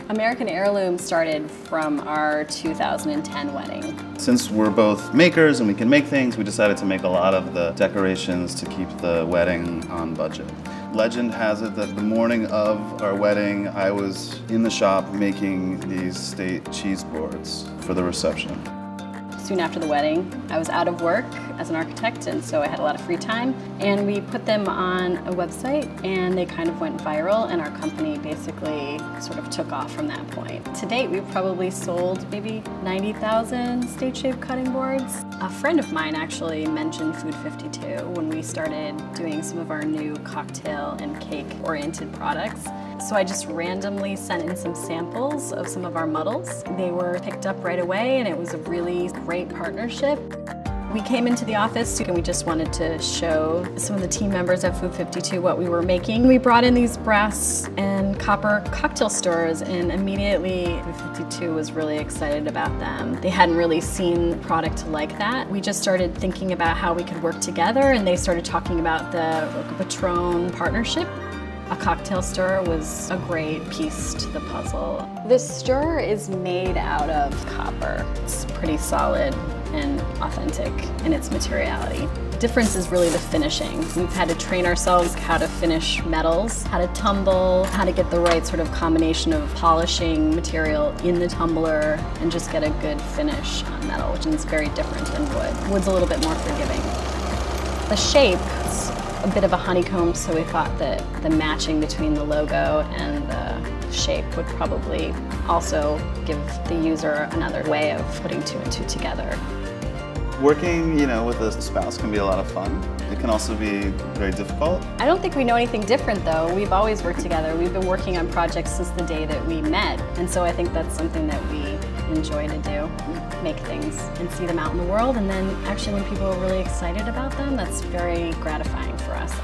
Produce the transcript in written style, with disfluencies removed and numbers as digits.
American Heirloom started from our 2010 wedding. Since we're both makers and we can make things, we decided to make a lot of the decorations to keep the wedding on budget. Legend has it that the morning of our wedding, I was in the shop making these state cheese boards for the reception. Soon after the wedding, I was out of work as an architect, and so I had a lot of free time. And we put them on a website, and they kind of went viral, and our company basically sort of took off from that point. To date, we've probably sold maybe 90,000 state-shaped cutting boards. A friend of mine actually mentioned Food52 when we started doing some of our new cocktail and cake-oriented products. So I just randomly sent in some samples of some of our muddles. They were picked up right away, and it was a really great partnership. We came into the office and we just wanted to show some of the team members at Food52 what we were making. We brought in these brass and copper cocktail stirrers, and immediately Food52 was really excited about them. They hadn't really seen product like that. We just started thinking about how we could work together, and they started talking about the Patron partnership. A cocktail stirrer was a great piece to the puzzle. The stirrer is made out of copper. It's pretty solid and authentic in its materiality. The difference is really the finishing. We've had to train ourselves how to finish metals, how to tumble, how to get the right sort of combination of polishing material in the tumbler and just get a good finish on metal, which is very different than wood. Wood's a little bit more forgiving. The shape is a bit of a honeycomb, so we thought that the matching between the logo and the shape would probably also give the user another way of putting two and two together. Working, with a spouse can be a lot of fun. It can also be very difficult. I don't think we know anything different, though. We've always worked together. We've been working on projects since the day that we met, and so I think that's something that we enjoy to do. Make things and see them out in the world, and then actually when people are really excited about them, that's very gratifying for us.